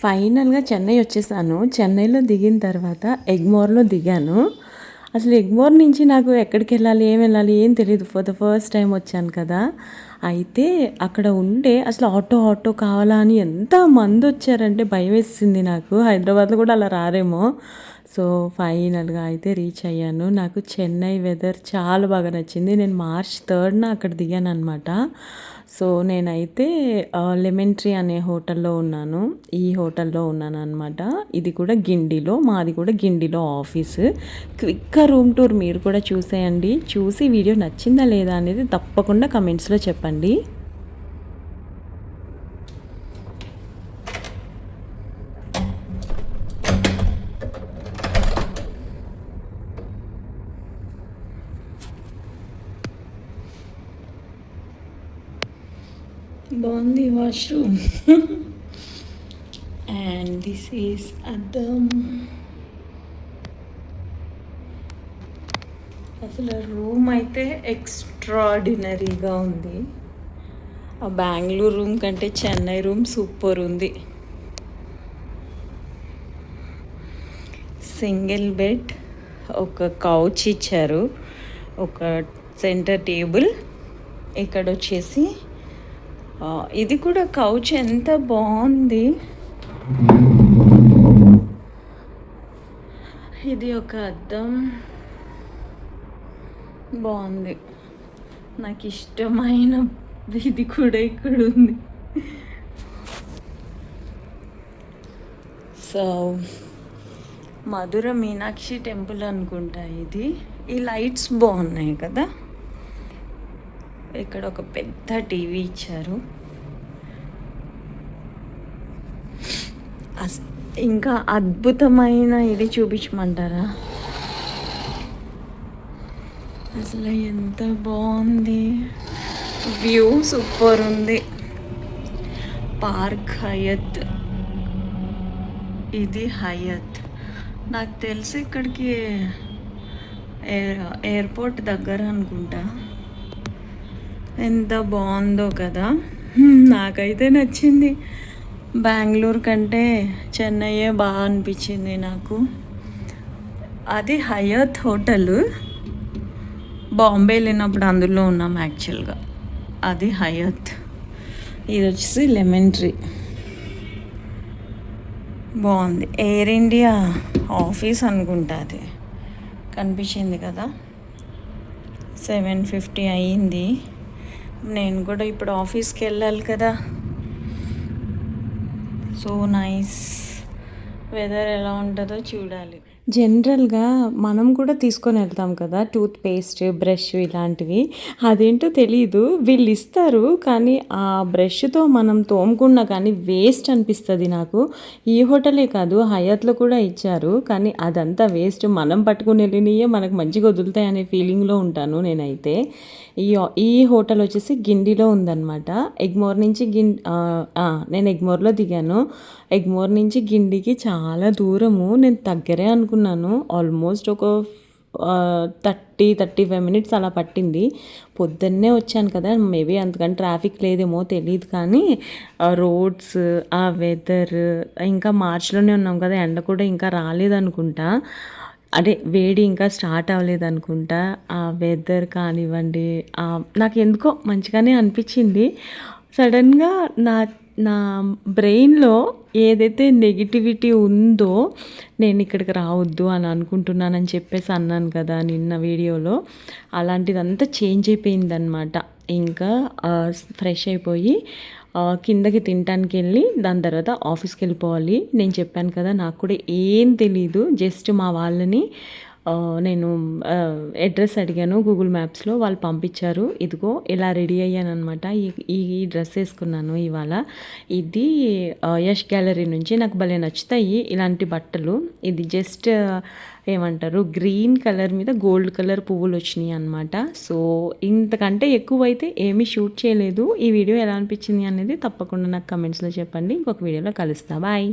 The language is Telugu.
ఫైనల్గా చెన్నై వచ్చేసాను. చెన్నైలో దిగిన తర్వాత ఎగ్మోర్లో దిగాను. అసలు ఎగ్మోర్ నుంచి నాకు ఎక్కడికి వెళ్ళాలి, ఏం వెళ్ళాలి ఏం తెలియదు. ఫర్ ద ఫస్ట్ టైం వచ్చాను కదా. అయితే అక్కడ ఉండే అసలు ఆటో కావాలా అని ఎంత మంది వచ్చారంటే భయం వేసింది నాకు. హైదరాబాద్లో కూడా అలా రారేమో. సో ఫైనల్గా అయితే రీచ్ అయ్యాను. నాకు చెన్నై వెదర్ చాలా బాగా నచ్చింది. నేను మార్చ్ 3న అక్కడ దిగాను అనమాట. సో నేనైతే లెమన్ ట్రీ అనే హోటల్లో ఉన్నాను. ఈ హోటల్లో ఉన్నాను అనమాట. ఇది కూడా గిండిలో, మాది కూడా గిండిలో ఆఫీసు. క్విక్గా రూమ్ టూర్ మీరు కూడా చూసేయండి. చూసి వీడియో నచ్చిందా లేదా అనేది తప్పకుండా కమెంట్స్లో చెప్పండి. బాగుంది వాష్రూమ్. అండ్ దిస్ ఈస్ అద్దం. అసలు రూమ్ అయితే ఎక్స్ట్రాడినరీగా ఉంది. ఆ బెంగళూరు రూమ్ కంటే చెన్నై రూమ్ సూపర్ ఉంది. సింగిల్ బెడ్, ఒక కౌచ్ ఇచ్చారు, ఒక సెంటర్ టేబుల్. ఇక్కడ వచ్చేసి ఇది కూడా కౌచ్ ఎంత బాగుంది. ఇది ఒక అద్దం బాగుంది. నాకు ఇష్టమైన ఇది కూడా ఇక్కడ ఉంది. సో మధుర మీనాక్షి టెంపుల్ అనుకుంటా ఇది. ఈ లైట్స్ బాగున్నాయి కదా. ఇక్కడ ఒక పెద్ద టీవీ ఇచ్చారు. ఇంకా అద్భుతమైన ఇది చూపించమంటారా? అసలు ఎంత బాగుంది, వ్యూ సూపర్ ఉంది. పార్క్ హయత్, ఇది హయత్. నాకు తెలిసి ఇక్కడికి ఎయిర్పోర్ట్ దగ్గర అనుకుంటా. ఎంత బాగుందో కదా. నాకైతే నచ్చింది. బెంగళూరు కంటే చెన్నైయే బాగా అనిపించింది నాకు. అది హయత్ హోటల్. బాంబే వెళ్ళినప్పుడు అందులో ఉన్నాం యాక్చువల్గా. అది హయత్. ఇది వచ్చేసి లెమన్ ట్రీ. బాగుంది. ఎయిర్ ఇండియా ఆఫీస్ అనుకుంటా అది. కనిపించింది కదా. 7:50 అయ్యింది. నేను కూడా ఇప్పుడు ఆఫీస్కి వెళ్ళాలి కదా. So nice. వెదర్ ఎలా ఉంటుందో చూడాలి. జనరల్గా మనం కూడా తీసుకొని వెళ్తాం కదా టూత్ పేస్ట్, బ్రష్ ఇలాంటివి. అదేంటో తెలీదు, వీళ్ళు ఇస్తారు కానీ ఆ బ్రష్తో మనం తోముకున్నా కానీ వేస్ట్ అనిపిస్తుంది నాకు. ఈ హోటలే కాదు, హయాత్లో కూడా ఇచ్చారు కానీ అదంతా వేస్ట్. మనం పట్టుకుని వెళ్ళినయే మనకు మంచిగా వదులుతాయి అనే ఫీలింగ్లో ఉంటాను నేనైతే. ఈ హోటల్ వచ్చేసి గిండిలో ఉందన్నమాట. ఎగ్మోర్ నుంచి నేను ఎగ్మోర్లో దిగాను. ఎగ్మోర్ నుంచి గిండికి చాలా దూరము. నేను దగ్గరే అనుకున్నాను. ఆల్మోస్ట్ ఒక 35 మినిట్స్ అలా పట్టింది. పొద్దున్నే వచ్చాను కదా, మేబీ అంతకంటే ట్రాఫిక్ లేదేమో తెలియదు కానీ రోడ్స్, ఆ వెదర్, ఇంకా మార్చిలోనే ఉన్నాం కదా, ఎండ కూడా ఇంకా రాలేదనుకుంటా. అదే వేడి ఇంకా స్టార్ట్ అవ్వలేదు అనుకుంటా. ఆ వెదర్ కానివ్వండి, నాకు ఎందుకో మంచిగానే అనిపించింది. సడన్గా నా నా బ్రెయిన్లో ఏదైతే నెగిటివిటీ ఉందో, నేను ఇక్కడికి రావద్దు అని అనుకుంటున్నానని చెప్పేసి అన్నాను కదా నిన్న వీడియోలో, అలాంటిదంతా చేంజ్ అయిపోయిందనమాట. ఇంకా ఫ్రెష్ అయిపోయి కిందకి తినటానికి వెళ్ళి దాని తర్వాత ఆఫీస్కి వెళ్ళిపోవాలి. నేను చెప్పాను కదా నాకు కూడా ఏం తెలీదు. జస్ట్ మా వాళ్ళని నేను అడ్రస్ అడిగాను గూగుల్ మ్యాప్స్లో, వాళ్ళు పంపించారు. ఇదిగో ఇలా రెడీ అయ్యాను అనమాట. ఈ డ్రెస్ వేసుకున్నాను ఇవాళ. ఇది యష్ గ్యాలరీ నుంచి. నాకు భలే నచ్చుతాయి ఇలాంటి బట్టలు. ఇది జస్ట్ ఏమంటారు, గ్రీన్ కలర్ మీద గోల్డ్ కలర్ పువ్వులు వచ్చినాయి అనమాట. సో ఇంతకంటే ఎక్కువైతే ఏమీ షూట్ చేయలేదు. ఈ వీడియో ఎలా అనిపించింది అనేది తప్పకుండా నాకు కమెంట్స్లో చెప్పండి. ఇంకొక వీడియోలో కలుస్తా. బాయ్.